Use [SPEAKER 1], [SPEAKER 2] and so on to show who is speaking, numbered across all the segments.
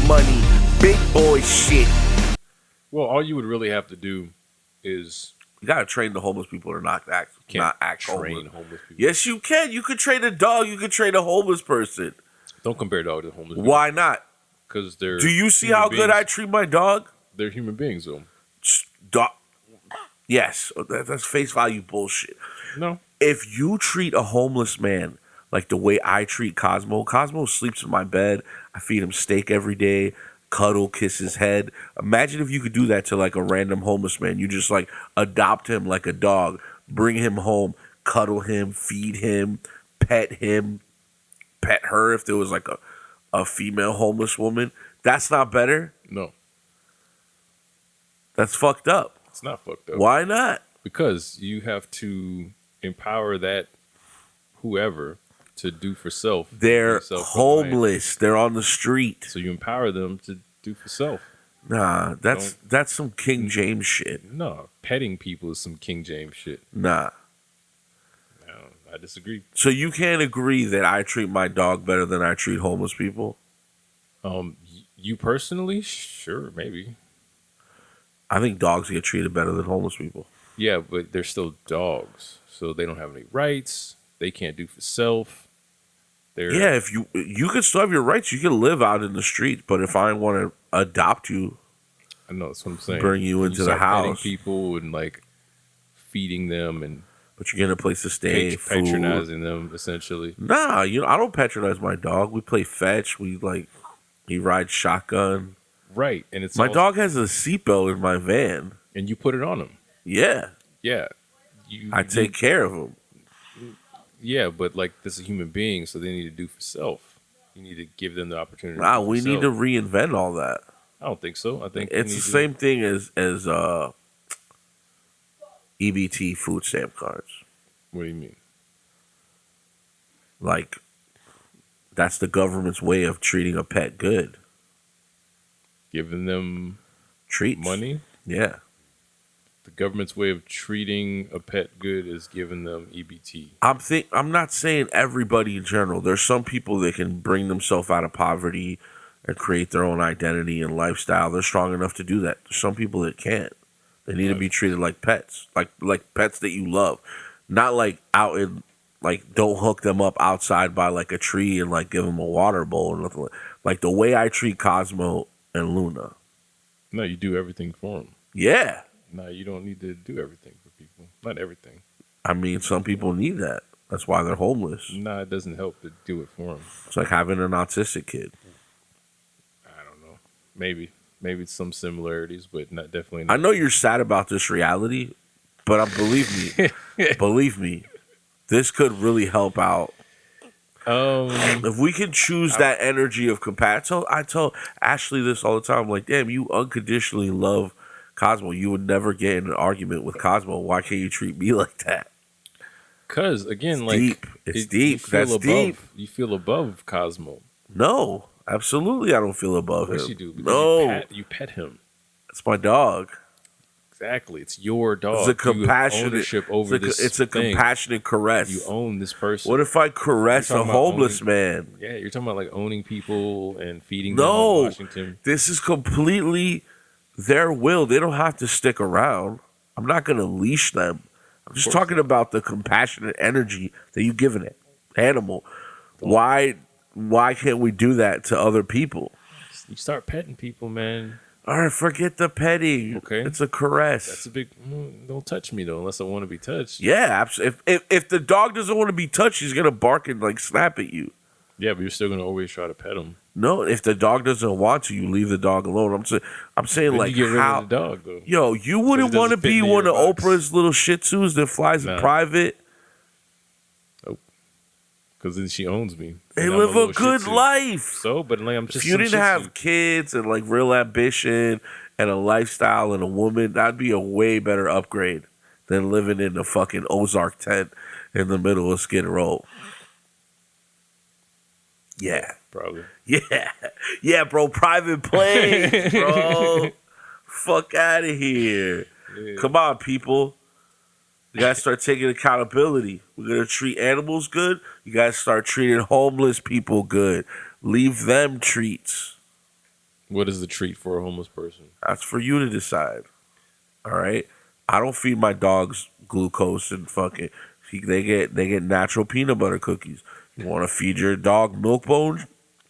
[SPEAKER 1] money, big boy shit.
[SPEAKER 2] Well, all you would really have to do is
[SPEAKER 1] You gotta train the homeless people to not act
[SPEAKER 2] train
[SPEAKER 1] homeless.
[SPEAKER 2] homeless people.
[SPEAKER 1] Yes, you can. You could train a dog. You could train a homeless person.
[SPEAKER 2] Don't compare dog to homeless people.
[SPEAKER 1] Why not?
[SPEAKER 2] Because they're.
[SPEAKER 1] Do you see
[SPEAKER 2] human
[SPEAKER 1] how good
[SPEAKER 2] beings.
[SPEAKER 1] I treat my dog?
[SPEAKER 2] They're human beings, though.
[SPEAKER 1] Dog. Yes, that's face value bullshit.
[SPEAKER 2] No.
[SPEAKER 1] If you treat a homeless man like the way I treat Cosmo sleeps in my bed. I feed him steak every day, cuddle, kiss his head. Imagine if you could do that to like a random homeless man. You just like adopt him like a dog, bring him home, cuddle him, feed him, pet her if there was like a female homeless woman. That's not better?
[SPEAKER 2] No.
[SPEAKER 1] That's fucked up.
[SPEAKER 2] It's not fucked up.
[SPEAKER 1] Why not?
[SPEAKER 2] Because you have to empower that whoever to do for self.
[SPEAKER 1] They're
[SPEAKER 2] self-reliant.
[SPEAKER 1] homeless. They're on the street.
[SPEAKER 2] So you empower them to do for self.
[SPEAKER 1] Nah, that's some King James shit.
[SPEAKER 2] No, petting people is some King James shit.
[SPEAKER 1] Nah.
[SPEAKER 2] No, I disagree.
[SPEAKER 1] So you can't agree that I treat my dog better than I treat homeless people?
[SPEAKER 2] You personally, sure, maybe.
[SPEAKER 1] I think dogs get treated better than homeless people.
[SPEAKER 2] Yeah, but they're still dogs, so they don't have any rights. They can't do for self.
[SPEAKER 1] Yeah, if you could still have your rights, you can live out in the street. But if I want to adopt you,
[SPEAKER 2] I know that's what I'm saying.
[SPEAKER 1] Bring you into the
[SPEAKER 2] start petting
[SPEAKER 1] house,
[SPEAKER 2] people and like feeding them and
[SPEAKER 1] but you're getting a place to stay, food.
[SPEAKER 2] patronizing them essentially.
[SPEAKER 1] Nah, I don't patronize my dog. We play fetch. He rides shotgun.
[SPEAKER 2] Right, and it's
[SPEAKER 1] my dog has a seatbelt in my van,
[SPEAKER 2] and you put it on him.
[SPEAKER 1] Yeah,
[SPEAKER 2] yeah.
[SPEAKER 1] I take care of him.
[SPEAKER 2] Yeah, but like this is a human being, so they need to do for self. You need to give them the opportunity.
[SPEAKER 1] Nah, we need to reinvent all that.
[SPEAKER 2] I don't think so. I think
[SPEAKER 1] it's the same thing as EBT food stamp cards.
[SPEAKER 2] What do you mean?
[SPEAKER 1] Like, that's the government's way of treating a pet good.
[SPEAKER 2] Giving them
[SPEAKER 1] treats,
[SPEAKER 2] money.
[SPEAKER 1] Yeah.
[SPEAKER 2] The government's way of treating a pet good is giving them EBT.
[SPEAKER 1] I'm not saying everybody in general. There's some people that can bring themselves out of poverty and create their own identity and lifestyle. They're strong enough to do that. There's some people that can't. They need to be treated like pets, like pets that you love, not like out in like don't hook them up outside by like a tree and like give them a water bowl or nothing like the way I treat Cosmo and Luna.
[SPEAKER 2] No, you do everything for them.
[SPEAKER 1] Yeah.
[SPEAKER 2] No, you don't need to do everything for people. Not everything.
[SPEAKER 1] I mean, some people need that. That's why they're homeless.
[SPEAKER 2] No, it doesn't help to do it for them.
[SPEAKER 1] It's like having an autistic kid.
[SPEAKER 2] I don't know. Maybe it's some similarities, but not definitely. Not.
[SPEAKER 1] I know you're sad about this reality, but believe me, this could really help out. If we can choose that energy of compassion, I tell Ashley this all the time. I'm like, damn, you unconditionally love Cosmo. You would never get in an argument with Cosmo. Why can't you treat me like that?
[SPEAKER 2] Because again,
[SPEAKER 1] it's deep. It's deep. That's deep.
[SPEAKER 2] You feel above Cosmo.
[SPEAKER 1] No, absolutely, I don't feel above him.
[SPEAKER 2] Yes, you do.
[SPEAKER 1] No,
[SPEAKER 2] you pet him.
[SPEAKER 1] It's my dog.
[SPEAKER 2] Exactly, it's your dog.
[SPEAKER 1] It's a compassionate
[SPEAKER 2] ownership over this.
[SPEAKER 1] It's a compassionate caress.
[SPEAKER 2] You own this person.
[SPEAKER 1] What if I caress a homeless man?
[SPEAKER 2] Yeah, you're talking about like owning people and feeding
[SPEAKER 1] them
[SPEAKER 2] in Washington.
[SPEAKER 1] This is completely their will. They don't have to stick around. I'm not going to leash them. I'm just talking about the compassionate energy that you give an animal. Why can't we do that to other people?
[SPEAKER 2] You start petting people, man.
[SPEAKER 1] All right, forget the petting. Okay, it's a caress.
[SPEAKER 2] That's a big. Don't touch me though, unless I want to be touched.
[SPEAKER 1] Yeah, absolutely. If the dog doesn't want to be touched, he's gonna bark and like snap at you.
[SPEAKER 2] Yeah, but you're still gonna always try to pet him.
[SPEAKER 1] No, if the dog doesn't want to, you leave the dog alone. I'm saying
[SPEAKER 2] then
[SPEAKER 1] like
[SPEAKER 2] you get rid
[SPEAKER 1] how
[SPEAKER 2] of the dog though.
[SPEAKER 1] Yo, you wouldn't want to be one of Oprah's little Shih Tzus that flies in private.
[SPEAKER 2] Nope. Because then she owns me.
[SPEAKER 1] They live a good life.
[SPEAKER 2] So, but like I'm just.
[SPEAKER 1] If you didn't have kids and like real ambition and a lifestyle and a woman, that'd be a way better upgrade than living in a fucking Ozark tent in the middle of Skid Row. Yeah.
[SPEAKER 2] Probably.
[SPEAKER 1] Yeah. Yeah, bro. Private planes, bro. Fuck out of here. Yeah. Come on, people. You gotta start taking accountability. We're gonna treat animals good. You gotta start treating homeless people good. Leave them treats.
[SPEAKER 2] What is the treat for a homeless person?
[SPEAKER 1] That's for you to decide. All right. I don't feed my dogs glucose and fucking. They get natural peanut butter cookies. You want to feed your dog milk bones?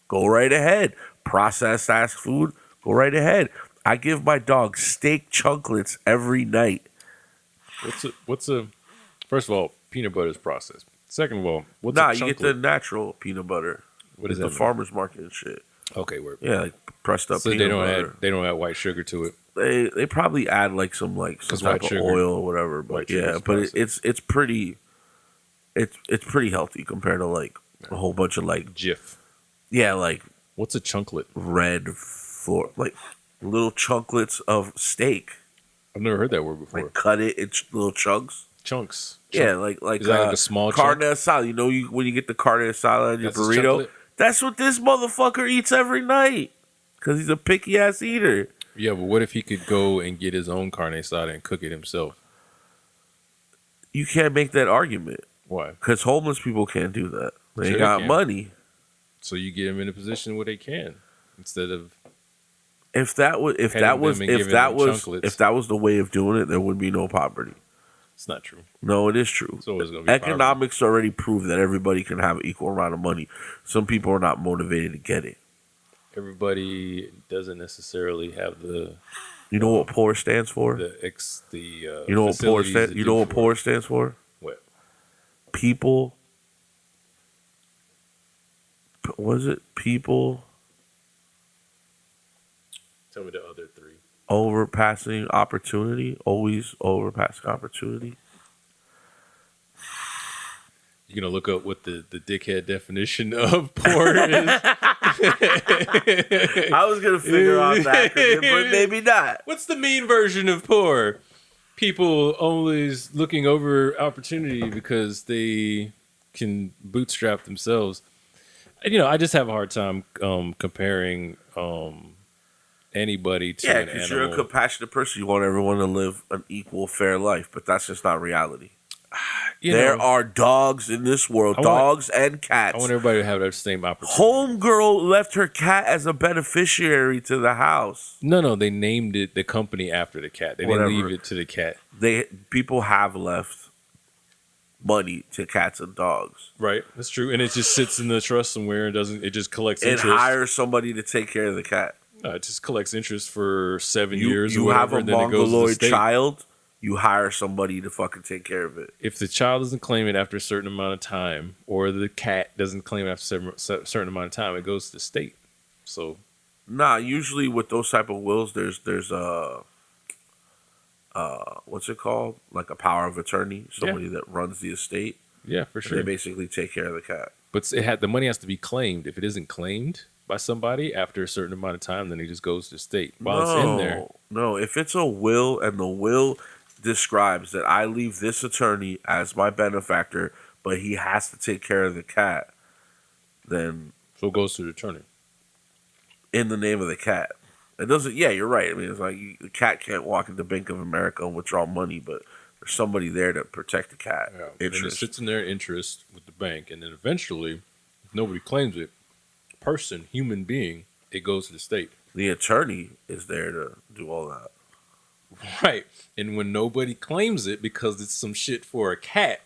[SPEAKER 1] Go right ahead. Processed ass food? Go right ahead. I give my dog steak chunklets every night.
[SPEAKER 2] What's a First of all, peanut butter is processed. Second of all, what's
[SPEAKER 1] Nah,
[SPEAKER 2] a
[SPEAKER 1] you
[SPEAKER 2] chunklet?
[SPEAKER 1] get the natural peanut butter.
[SPEAKER 2] What is
[SPEAKER 1] the
[SPEAKER 2] that?
[SPEAKER 1] farmer's market and shit.
[SPEAKER 2] Okay, word.
[SPEAKER 1] Yeah, like pressed up
[SPEAKER 2] So
[SPEAKER 1] peanut
[SPEAKER 2] they
[SPEAKER 1] butter.
[SPEAKER 2] don't add white sugar to it.
[SPEAKER 1] They probably add like some
[SPEAKER 2] 'Cause
[SPEAKER 1] type
[SPEAKER 2] white
[SPEAKER 1] of
[SPEAKER 2] sugar-
[SPEAKER 1] oil or whatever. But
[SPEAKER 2] white sugar
[SPEAKER 1] yeah,
[SPEAKER 2] is
[SPEAKER 1] but
[SPEAKER 2] processed.
[SPEAKER 1] it's pretty it's pretty healthy compared to like a whole bunch of like
[SPEAKER 2] Jif.
[SPEAKER 1] like
[SPEAKER 2] What's a chunklet?
[SPEAKER 1] red for like little chunklets of steak.
[SPEAKER 2] I've never heard that word before.
[SPEAKER 1] Like cut it in little chunks.
[SPEAKER 2] Chunks.
[SPEAKER 1] Yeah, like
[SPEAKER 2] Is that like a small
[SPEAKER 1] carne
[SPEAKER 2] chunk?
[SPEAKER 1] asada. You know, when you get the carne asada in your
[SPEAKER 2] That's a
[SPEAKER 1] burrito,
[SPEAKER 2] chunklet?
[SPEAKER 1] that's what this motherfucker eats every night. Cause he's a picky ass eater.
[SPEAKER 2] Yeah, but what if he could go and get his own carne asada and cook it himself?
[SPEAKER 1] You can't make that argument.
[SPEAKER 2] Why?
[SPEAKER 1] Because homeless people can't do that. They
[SPEAKER 2] Sure they
[SPEAKER 1] got
[SPEAKER 2] can.
[SPEAKER 1] money.
[SPEAKER 2] So you get him in a position where they can, instead of
[SPEAKER 1] If that was
[SPEAKER 2] Petting them and giving them chunklets.
[SPEAKER 1] if that was the way of doing it, there would be no poverty.
[SPEAKER 2] it's not true.
[SPEAKER 1] No, it is true.
[SPEAKER 2] It's always going to be poverty.
[SPEAKER 1] Economics already prove that everybody can have an equal amount of money. Some people are not motivated to get it.
[SPEAKER 2] Everybody doesn't necessarily have
[SPEAKER 1] You know what poor stands for?
[SPEAKER 2] you
[SPEAKER 1] You know what poor stands. You know what poor stands for?
[SPEAKER 2] What?
[SPEAKER 1] People. Was it people
[SPEAKER 2] Tell me the other three.
[SPEAKER 1] overpassing opportunity? Always overpassing opportunity.
[SPEAKER 2] You're gonna look up what the dickhead definition of poor is.
[SPEAKER 1] I was gonna figure out that, but maybe not.
[SPEAKER 2] What's the mean version of poor? People always looking over opportunity because they can bootstrap themselves. And, I just have a hard time comparing anybody to
[SPEAKER 1] Yeah,
[SPEAKER 2] an
[SPEAKER 1] because
[SPEAKER 2] animal.
[SPEAKER 1] you're a compassionate person. You want everyone to live an equal, fair life, but that's just not reality. There are dogs in this world, dogs and cats.
[SPEAKER 2] I want everybody to have that same opportunity.
[SPEAKER 1] Homegirl left her cat as a beneficiary to the house.
[SPEAKER 2] No, they named it the company after the cat. They
[SPEAKER 1] Whatever.
[SPEAKER 2] didn't leave it to the cat.
[SPEAKER 1] People have left money to cats and dogs.
[SPEAKER 2] Right, that's true. And it just sits in the trust somewhere and doesn't. It just collects
[SPEAKER 1] And
[SPEAKER 2] interest.
[SPEAKER 1] hire somebody to take care of the cat.
[SPEAKER 2] No, it just collects interest for 7 years.
[SPEAKER 1] You
[SPEAKER 2] or
[SPEAKER 1] have
[SPEAKER 2] whatever,
[SPEAKER 1] a
[SPEAKER 2] and then it goes to the
[SPEAKER 1] mongoloid
[SPEAKER 2] state.
[SPEAKER 1] child, you hire somebody to fucking take care of it.
[SPEAKER 2] If the child doesn't claim it after a certain amount of time, or the cat doesn't claim it after a certain amount of time, it goes to the state. So,
[SPEAKER 1] Nah, usually with those type of wills, there's what's it called? Like a power of attorney, somebody that runs the estate.
[SPEAKER 2] yeah, for
[SPEAKER 1] They
[SPEAKER 2] sure.
[SPEAKER 1] basically take care of the cat.
[SPEAKER 2] But the money has to be claimed. If it isn't claimed by somebody after a certain amount of time, then it just goes to the state. While it's in there,
[SPEAKER 1] No, if it's a will and the will describes that I leave this attorney as my benefactor, but he has to take care of the cat, then
[SPEAKER 2] so it goes to the attorney.
[SPEAKER 1] in the name of the cat. It doesn't, yeah, you're right. I mean, it's like the cat can't walk into Bank of America and withdraw money, but there's somebody there to protect the cat.
[SPEAKER 2] Yeah. And it
[SPEAKER 1] Interest.
[SPEAKER 2] sits in their interest with the bank, and then eventually, if nobody claims it, human being, it goes to the state.
[SPEAKER 1] The attorney is there to do all that.
[SPEAKER 2] Right. And when nobody claims it because it's some shit for a cat,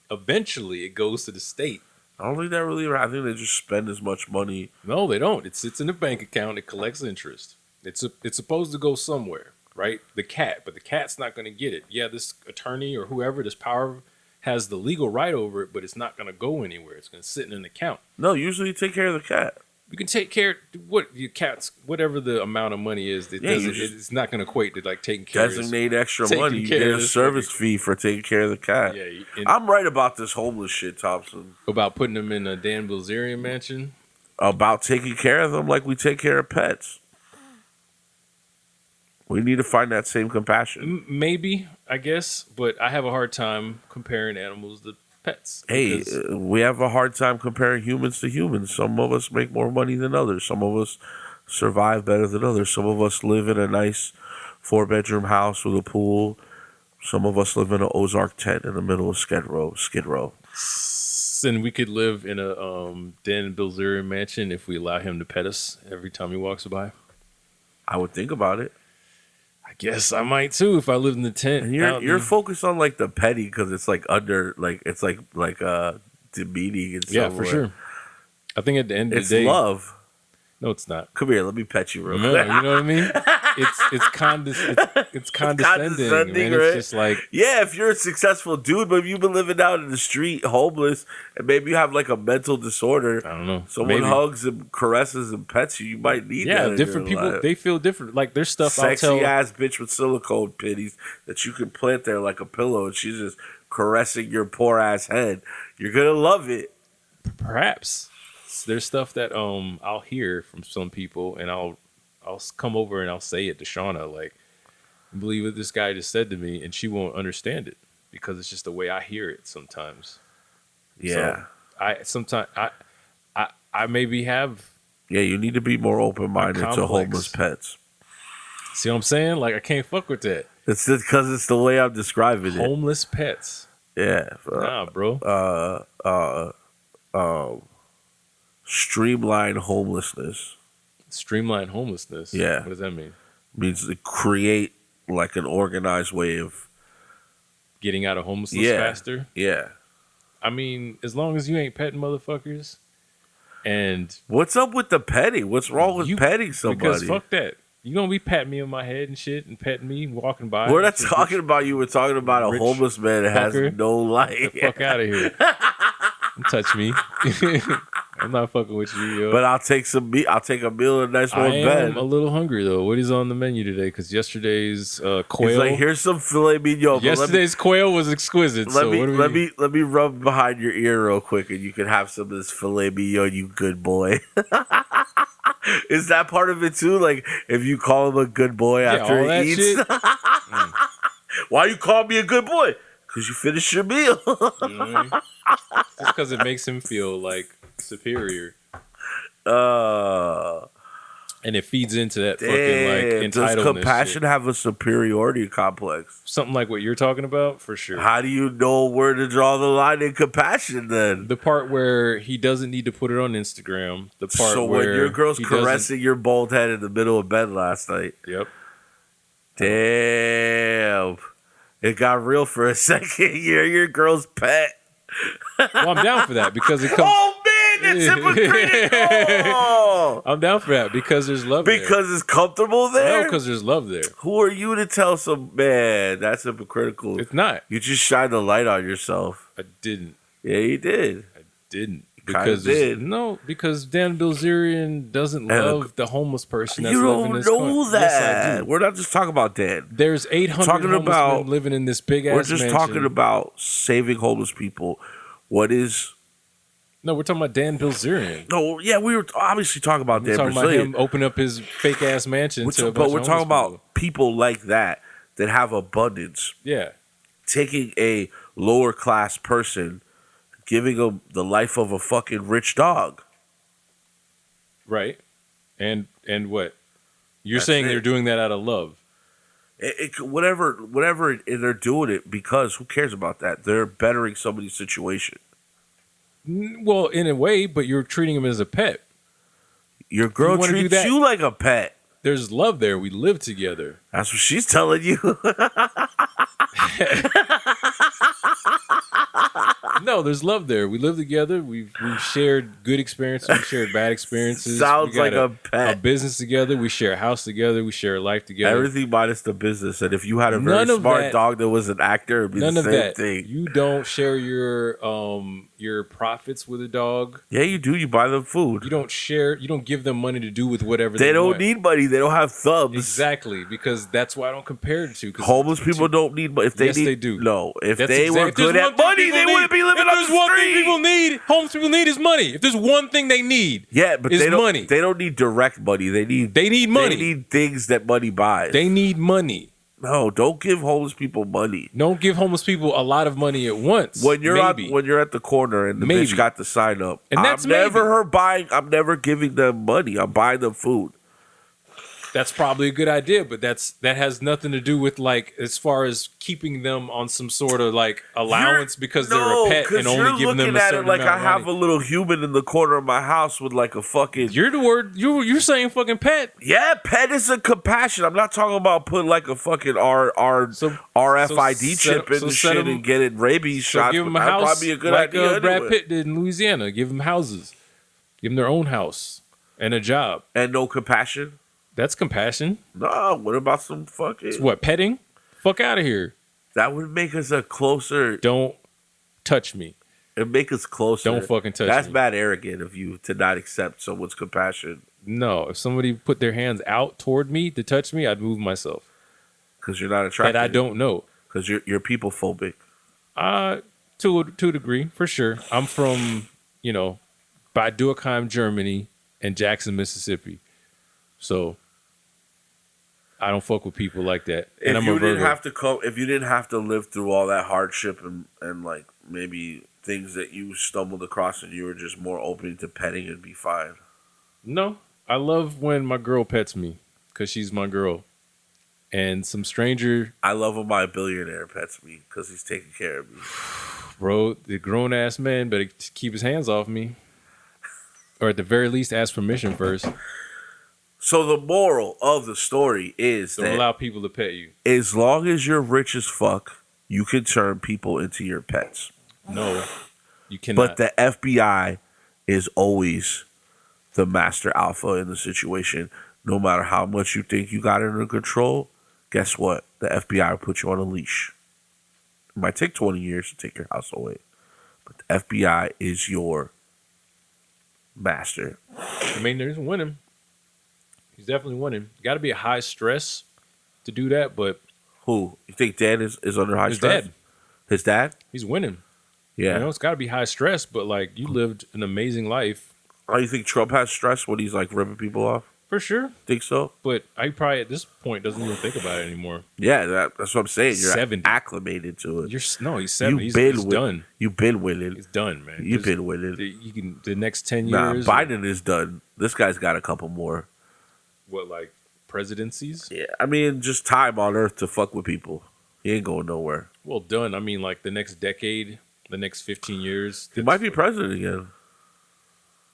[SPEAKER 2] eventually it goes to the state.
[SPEAKER 1] I don't think that really, I think they just spend as much money.
[SPEAKER 2] No, they don't. It sits in a bank account. It collects interest. It's supposed to go somewhere, right? The cat, but the cat's not going to get it. Yeah, this attorney or whoever, this power has the legal right over it, but it's not going to go anywhere. It's going to sit in an account.
[SPEAKER 1] No, usually you take care of the cat.
[SPEAKER 2] You can take care what your cats, whatever the amount of money is. It's not going to equate to like taking care
[SPEAKER 1] Designate
[SPEAKER 2] of
[SPEAKER 1] extra
[SPEAKER 2] taking
[SPEAKER 1] money. You
[SPEAKER 2] care
[SPEAKER 1] get
[SPEAKER 2] of
[SPEAKER 1] a
[SPEAKER 2] this
[SPEAKER 1] service
[SPEAKER 2] fucking-
[SPEAKER 1] fee for taking care of the cat.
[SPEAKER 2] Yeah, and
[SPEAKER 1] I'm right about this homeless shit, Thompson.
[SPEAKER 2] about putting them in a Dan Bilzerian mansion.
[SPEAKER 1] About taking care of them like we take care of pets. We need to find that same compassion.
[SPEAKER 2] Maybe, I guess, but I have a hard time comparing animals to pets.
[SPEAKER 1] Hey,
[SPEAKER 2] because-
[SPEAKER 1] we have a hard time comparing humans to humans. Some of us make more money than others. Some of us survive better than others. Some of us live in a nice 4-bedroom house with a pool. Some of us live in an Ozark tent in the middle of Skid Row.
[SPEAKER 2] and we could live in a Dan Bilzerian mansion if we allow him to pet us every time he walks by.
[SPEAKER 1] I would think about it.
[SPEAKER 2] I guess I might too if I lived in the tent.
[SPEAKER 1] And you're focused on like the petty because it's like under like it's like demeaning and stuff.
[SPEAKER 2] Yeah, for sure. I think at the end of
[SPEAKER 1] It's
[SPEAKER 2] the day,
[SPEAKER 1] love.
[SPEAKER 2] no, it's not.
[SPEAKER 1] Come here, let me pet you real
[SPEAKER 2] No,
[SPEAKER 1] quick.
[SPEAKER 2] you know what I mean? It's condescending.
[SPEAKER 1] condescending,
[SPEAKER 2] Man.
[SPEAKER 1] right?
[SPEAKER 2] It's just like,
[SPEAKER 1] Yeah, if you're a successful dude, but if you've been living out in the street, homeless, and maybe you have like a mental disorder,
[SPEAKER 2] I don't know.
[SPEAKER 1] someone
[SPEAKER 2] maybe.
[SPEAKER 1] hugs and caresses and pets you, you might need that.
[SPEAKER 2] Yeah,
[SPEAKER 1] in
[SPEAKER 2] different
[SPEAKER 1] your
[SPEAKER 2] people,
[SPEAKER 1] life.
[SPEAKER 2] they feel different. Like there's stuff
[SPEAKER 1] Sexy
[SPEAKER 2] I'll tell.
[SPEAKER 1] ass bitch with silicone pitties that you can plant there like a pillow, and she's just caressing your poor ass head. You're gonna love it.
[SPEAKER 2] Perhaps there's stuff that I'll hear from some people, and I'll come over and I'll say it to Shauna, like, believe what this guy just said to me, and she won't understand it because it's just the way I hear it sometimes.
[SPEAKER 1] Yeah.
[SPEAKER 2] So I maybe have.
[SPEAKER 1] Yeah, you need to be more open minded to
[SPEAKER 2] complex.
[SPEAKER 1] homeless pets.
[SPEAKER 2] See what I'm saying? Like I can't fuck with that.
[SPEAKER 1] It's just because it's the way I'm describing it.
[SPEAKER 2] Homeless pets.
[SPEAKER 1] Yeah.
[SPEAKER 2] Nah, bro.
[SPEAKER 1] Streamline homelessness
[SPEAKER 2] Streamline homelessness.
[SPEAKER 1] Yeah.
[SPEAKER 2] What does that mean?
[SPEAKER 1] means to create like an organized way of
[SPEAKER 2] Getting out of homelessness
[SPEAKER 1] Yeah.
[SPEAKER 2] faster?
[SPEAKER 1] yeah.
[SPEAKER 2] I mean, as long as you ain't petting motherfuckers and
[SPEAKER 1] What's up with the petting? What's wrong with
[SPEAKER 2] You-
[SPEAKER 1] petting
[SPEAKER 2] because
[SPEAKER 1] somebody?
[SPEAKER 2] fuck that. You gonna be patting me on my head and shit and petting me walking by.
[SPEAKER 1] We're not
[SPEAKER 2] Just
[SPEAKER 1] talking about you. We're talking about a
[SPEAKER 2] rich
[SPEAKER 1] homeless man that has
[SPEAKER 2] fucker.
[SPEAKER 1] no life.
[SPEAKER 2] Get the fuck out of here. Don't touch me. I'm not fucking with you, yo.
[SPEAKER 1] But I'll take some meat. I'll take a meal in a nice
[SPEAKER 2] I
[SPEAKER 1] warm
[SPEAKER 2] am
[SPEAKER 1] bed.
[SPEAKER 2] a little hungry though. What is on the menu today? Because yesterday's
[SPEAKER 1] He's
[SPEAKER 2] quail.
[SPEAKER 1] like, here's some filet mignon. But
[SPEAKER 2] Yesterday's quail was exquisite.
[SPEAKER 1] let
[SPEAKER 2] so
[SPEAKER 1] me
[SPEAKER 2] what do
[SPEAKER 1] let
[SPEAKER 2] we,
[SPEAKER 1] me let me rub behind your ear real quick, and you can have some of this filet mignon. You good boy. Is that part of it too? Like, if you call him a good boy after
[SPEAKER 2] all
[SPEAKER 1] he
[SPEAKER 2] that
[SPEAKER 1] eats,
[SPEAKER 2] shit.
[SPEAKER 1] why you call me a good boy? Because you finished your meal.
[SPEAKER 2] You know what I mean? Just because it makes him feel like superior,
[SPEAKER 1] uh,
[SPEAKER 2] and it feeds into that fucking
[SPEAKER 1] damn.
[SPEAKER 2] like
[SPEAKER 1] Does
[SPEAKER 2] entitlement.
[SPEAKER 1] compassion
[SPEAKER 2] shit.
[SPEAKER 1] have a superiority complex?
[SPEAKER 2] Something like what you're talking about, for sure.
[SPEAKER 1] How do you know where to draw the line in compassion then?
[SPEAKER 2] The part where he doesn't need to put it on Instagram. The part
[SPEAKER 1] So
[SPEAKER 2] where
[SPEAKER 1] when your girl's
[SPEAKER 2] he doesn't-
[SPEAKER 1] caressing your bald head in the middle of bed last night,
[SPEAKER 2] Yep.
[SPEAKER 1] damn, it got real for a second. You're your girl's pet.
[SPEAKER 2] Well, I'm down for that because it comes.
[SPEAKER 1] Oh man, that's hypocritical.
[SPEAKER 2] I'm down for that because there's love there.
[SPEAKER 1] Because it's comfortable
[SPEAKER 2] No,
[SPEAKER 1] there.
[SPEAKER 2] because there's love there.
[SPEAKER 1] Who are you to tell some man that's hypocritical?
[SPEAKER 2] It's not.
[SPEAKER 1] You just shine the light on yourself.
[SPEAKER 2] I didn't.
[SPEAKER 1] Yeah, you did.
[SPEAKER 2] Didn't.
[SPEAKER 1] kinda
[SPEAKER 2] Because there's-
[SPEAKER 1] did.
[SPEAKER 2] no, because Dan Bilzerian doesn't
[SPEAKER 1] And
[SPEAKER 2] love the homeless person that's
[SPEAKER 1] You
[SPEAKER 2] living in
[SPEAKER 1] don't
[SPEAKER 2] this
[SPEAKER 1] know
[SPEAKER 2] country.
[SPEAKER 1] that.
[SPEAKER 2] Yes, I do.
[SPEAKER 1] We're not just talking about Dan.
[SPEAKER 2] There's 800
[SPEAKER 1] talking
[SPEAKER 2] homeless
[SPEAKER 1] about-
[SPEAKER 2] men living in this big
[SPEAKER 1] We're
[SPEAKER 2] ass
[SPEAKER 1] just
[SPEAKER 2] mansion.
[SPEAKER 1] talking about saving homeless people. What is?
[SPEAKER 2] No, we're talking about Dan Bilzerian.
[SPEAKER 1] No, yeah, we were obviously talking about
[SPEAKER 2] We're
[SPEAKER 1] Dan
[SPEAKER 2] talking about
[SPEAKER 1] Brazilian.
[SPEAKER 2] him open up his fake ass mansion to a bunch
[SPEAKER 1] But
[SPEAKER 2] of
[SPEAKER 1] we're talking
[SPEAKER 2] homeless
[SPEAKER 1] about people like that have abundance.
[SPEAKER 2] people. Yeah.
[SPEAKER 1] Taking a lower class person, giving them the life of a fucking rich dog.
[SPEAKER 2] Right. And what? You're
[SPEAKER 1] That's
[SPEAKER 2] saying
[SPEAKER 1] it.
[SPEAKER 2] they're doing that out of love.
[SPEAKER 1] Whatever they're doing it because who cares about that? They're bettering somebody's situation.
[SPEAKER 2] Well, in a way, but you're treating him as a pet.
[SPEAKER 1] Your girl
[SPEAKER 2] wanna do
[SPEAKER 1] treats
[SPEAKER 2] that-
[SPEAKER 1] you like a pet.
[SPEAKER 2] There's love there. We live together.
[SPEAKER 1] That's what she's telling you.
[SPEAKER 2] No, there's love there. We live together. We've shared good experiences. We've shared bad experiences.
[SPEAKER 1] Sounds
[SPEAKER 2] We got
[SPEAKER 1] like a
[SPEAKER 2] a
[SPEAKER 1] pet.
[SPEAKER 2] business together. We share a house together. We share a life together.
[SPEAKER 1] Everything minus the business. And if you had a very
[SPEAKER 2] None of
[SPEAKER 1] smart
[SPEAKER 2] that-
[SPEAKER 1] dog that was an actor, it'd be
[SPEAKER 2] None
[SPEAKER 1] the
[SPEAKER 2] of
[SPEAKER 1] same
[SPEAKER 2] that.
[SPEAKER 1] thing.
[SPEAKER 2] You don't share your profits with a dog.
[SPEAKER 1] Yeah, you do. You buy them food.
[SPEAKER 2] You don't share. You don't give them money to do with whatever
[SPEAKER 1] They don't
[SPEAKER 2] want.
[SPEAKER 1] need money. They don't have thumbs.
[SPEAKER 2] Exactly, because that's why I don't compare it to. 'cause
[SPEAKER 1] Homeless
[SPEAKER 2] it's-
[SPEAKER 1] people don't need money. If they
[SPEAKER 2] Yes,
[SPEAKER 1] need,
[SPEAKER 2] they do.
[SPEAKER 1] No, if
[SPEAKER 2] That's
[SPEAKER 1] they were
[SPEAKER 2] exact- if there's
[SPEAKER 1] good
[SPEAKER 2] one
[SPEAKER 1] at
[SPEAKER 2] thing
[SPEAKER 1] money,
[SPEAKER 2] people
[SPEAKER 1] they
[SPEAKER 2] need-
[SPEAKER 1] wouldn't be living
[SPEAKER 2] if
[SPEAKER 1] on
[SPEAKER 2] there's
[SPEAKER 1] the
[SPEAKER 2] one thing
[SPEAKER 1] street.
[SPEAKER 2] people need, homeless people need is money. If there's one thing they need,
[SPEAKER 1] Yeah, but
[SPEAKER 2] is
[SPEAKER 1] they don't.
[SPEAKER 2] money.
[SPEAKER 1] They don't need direct money. They need.
[SPEAKER 2] They need money.
[SPEAKER 1] They need things that money buys.
[SPEAKER 2] They need money.
[SPEAKER 1] No, don't give homeless people money.
[SPEAKER 2] Don't give homeless people a lot of money at once.
[SPEAKER 1] When you're
[SPEAKER 2] maybe.
[SPEAKER 1] when you're at the corner and the
[SPEAKER 2] Maybe.
[SPEAKER 1] bitch got the sign up,
[SPEAKER 2] And that's
[SPEAKER 1] I'm never
[SPEAKER 2] maybe.
[SPEAKER 1] her buying. I'm never giving them money. I'm buying them food.
[SPEAKER 2] That's probably a good idea, but that has nothing to do with like as far as keeping them on some sort of like allowance because they're a pet and only giving them a certain
[SPEAKER 1] like
[SPEAKER 2] amount
[SPEAKER 1] I
[SPEAKER 2] of
[SPEAKER 1] have
[SPEAKER 2] money.
[SPEAKER 1] a little human in the corner of my house with like a fucking
[SPEAKER 2] You're the word you're saying fucking pet.
[SPEAKER 1] yeah. Pet is a compassion. I'm not talking about putting like a fucking RFID chip in the shit and getting rabies shots.
[SPEAKER 2] Give them
[SPEAKER 1] But
[SPEAKER 2] a
[SPEAKER 1] that'd
[SPEAKER 2] house
[SPEAKER 1] probably be a good
[SPEAKER 2] like
[SPEAKER 1] idea.
[SPEAKER 2] Brad
[SPEAKER 1] Anyway.
[SPEAKER 2] Pitt did in Louisiana. Give them houses, give them their own house and a job.
[SPEAKER 1] And no compassion.
[SPEAKER 2] That's compassion.
[SPEAKER 1] No, what about some fucking?
[SPEAKER 2] It's what, petting? Fuck out of here.
[SPEAKER 1] That would make us a closer.
[SPEAKER 2] Don't touch me.
[SPEAKER 1] It'd make us closer.
[SPEAKER 2] Don't fucking touch
[SPEAKER 1] That's
[SPEAKER 2] me.
[SPEAKER 1] mad arrogant of you to not accept someone's compassion.
[SPEAKER 2] No, if somebody put their hands out toward me to touch me, I'd move myself.
[SPEAKER 1] Because you're not attracted.
[SPEAKER 2] That I don't know.
[SPEAKER 1] Because you're people phobic.
[SPEAKER 2] To a degree, for sure. I'm from, Bad Dürkheim, Germany, and Jackson, Mississippi. So I don't fuck with people like that. And
[SPEAKER 1] If
[SPEAKER 2] I'm
[SPEAKER 1] you
[SPEAKER 2] a Virgo.
[SPEAKER 1] if you didn't have to live through all that hardship and like maybe things that you stumbled across and you were just more open to petting, it'd be fine.
[SPEAKER 2] No, I love when my girl pets me because she's my girl. And some stranger,
[SPEAKER 1] I love when my billionaire pets me because he's taking care of me.
[SPEAKER 2] bro, the grown ass man better keep his hands off me. Or at the very least, ask permission first.
[SPEAKER 1] So the moral of the story is
[SPEAKER 2] Don't
[SPEAKER 1] that
[SPEAKER 2] allow people to pet you.
[SPEAKER 1] as long as you're rich as fuck, you can turn people into your pets.
[SPEAKER 2] No, you cannot.
[SPEAKER 1] But the FBI is always the master alpha in the situation. No matter how much you think you got it under control, guess what? The FBI will put you on a leash. It might take 20 years to take your house away. But the FBI is your master.
[SPEAKER 2] I mean, there's winning. He's definitely winning. Got to be a high stress to do that, but
[SPEAKER 1] Who? You think Dan is under high
[SPEAKER 2] his
[SPEAKER 1] stress?
[SPEAKER 2] dad,
[SPEAKER 1] His dad?
[SPEAKER 2] he's winning.
[SPEAKER 1] Yeah.
[SPEAKER 2] It's got to be high stress, but like you lived an amazing life
[SPEAKER 1] Oh, you think Trump has stress when he's like ripping people off?
[SPEAKER 2] for sure.
[SPEAKER 1] Think so?
[SPEAKER 2] But I probably at this point doesn't even think about it anymore.
[SPEAKER 1] Yeah, that's what I'm saying. You're
[SPEAKER 2] 70.
[SPEAKER 1] acclimated to it.
[SPEAKER 2] He's 70. He's done.
[SPEAKER 1] You've been winning.
[SPEAKER 2] He's done, man.
[SPEAKER 1] You've
[SPEAKER 2] Just-
[SPEAKER 1] been winning.
[SPEAKER 2] You can the next 10
[SPEAKER 1] Nah,
[SPEAKER 2] years.
[SPEAKER 1] Biden is done. This guy's got a couple more.
[SPEAKER 2] What, like presidencies?
[SPEAKER 1] Yeah, I mean, just time on Earth to fuck with people. He ain't going nowhere.
[SPEAKER 2] Well, done. I mean, like the next decade, the next 15 years.
[SPEAKER 1] He might be president again.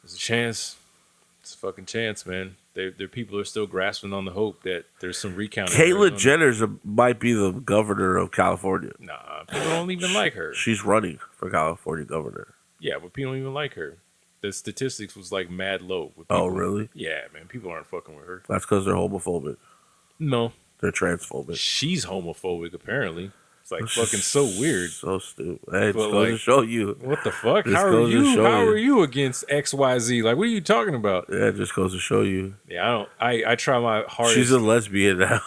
[SPEAKER 2] There's a chance. It's a fucking chance, man. Their people are still grasping on the hope that there's some recounting.
[SPEAKER 1] Caitlyn
[SPEAKER 2] going
[SPEAKER 1] Jenner might be the governor of California.
[SPEAKER 2] on. Nah, people don't even like her.
[SPEAKER 1] She's running for California governor.
[SPEAKER 2] Yeah, but people don't even like her. The statistics was like mad low. With
[SPEAKER 1] Oh,
[SPEAKER 2] people.
[SPEAKER 1] really?
[SPEAKER 2] Yeah, man. People aren't fucking with her.
[SPEAKER 1] That's because they're homophobic.
[SPEAKER 2] No,
[SPEAKER 1] They're transphobic.
[SPEAKER 2] she's homophobic. Apparently, it's like fucking so weird.
[SPEAKER 1] So stupid. Hey, it
[SPEAKER 2] But,
[SPEAKER 1] just goes to
[SPEAKER 2] like-
[SPEAKER 1] show you.
[SPEAKER 2] What the fuck?
[SPEAKER 1] This
[SPEAKER 2] How are
[SPEAKER 1] goes to
[SPEAKER 2] you?
[SPEAKER 1] show
[SPEAKER 2] How
[SPEAKER 1] you.
[SPEAKER 2] are you against XYZ? Like, what are you talking about?
[SPEAKER 1] Yeah, it just goes to show you.
[SPEAKER 2] Yeah, I don't. I try my hardest.
[SPEAKER 1] She's a lesbian now.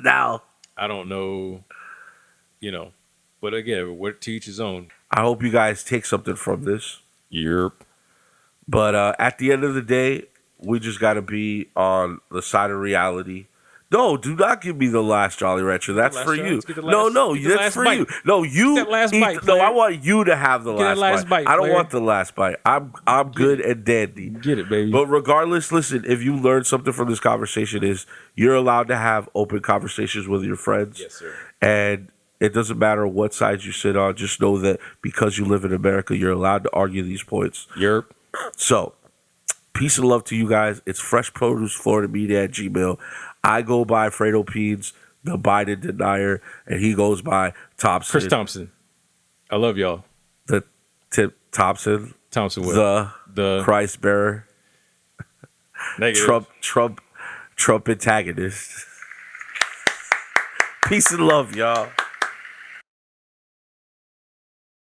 [SPEAKER 1] Now.
[SPEAKER 2] I don't know. But again, what to each his own.
[SPEAKER 1] I hope you guys take something from this.
[SPEAKER 2] Yep.
[SPEAKER 1] But at the end of the day, we just got to be on the side of reality. No, do not give me the last Jolly Rancher. That's
[SPEAKER 2] Last
[SPEAKER 1] for
[SPEAKER 2] Jolly-
[SPEAKER 1] you.
[SPEAKER 2] let's get the
[SPEAKER 1] No,
[SPEAKER 2] last-
[SPEAKER 1] no,
[SPEAKER 2] get the
[SPEAKER 1] that's
[SPEAKER 2] last
[SPEAKER 1] for
[SPEAKER 2] bite.
[SPEAKER 1] you. No, you
[SPEAKER 2] Get that last
[SPEAKER 1] eat.
[SPEAKER 2] bite,
[SPEAKER 1] No,
[SPEAKER 2] player.
[SPEAKER 1] I want you to have the
[SPEAKER 2] Get that
[SPEAKER 1] last
[SPEAKER 2] last
[SPEAKER 1] bite.
[SPEAKER 2] bite,
[SPEAKER 1] I don't
[SPEAKER 2] player.
[SPEAKER 1] want the last bite. I'm good and dandy.
[SPEAKER 2] Get it, baby.
[SPEAKER 1] But regardless, listen, if you learn something from this conversation is you're allowed to have open conversations with your friends.
[SPEAKER 2] Yes, sir.
[SPEAKER 1] And it doesn't matter what side you sit on. Just know that because you live in America, you're allowed to argue these points.
[SPEAKER 2] Yerp.
[SPEAKER 1] So, peace and love to you guys. It's Fresh Produce Florida Media at Gmail. I go by Fredo Peeds, the Biden denier, and he goes by Thompson.
[SPEAKER 2] Chris Thompson. I love y'all.
[SPEAKER 1] The Tip Thompson,
[SPEAKER 2] Thompson Will.
[SPEAKER 1] the Christ bearer,
[SPEAKER 2] Negative.
[SPEAKER 1] Trump antagonist. Peace and love, y'all.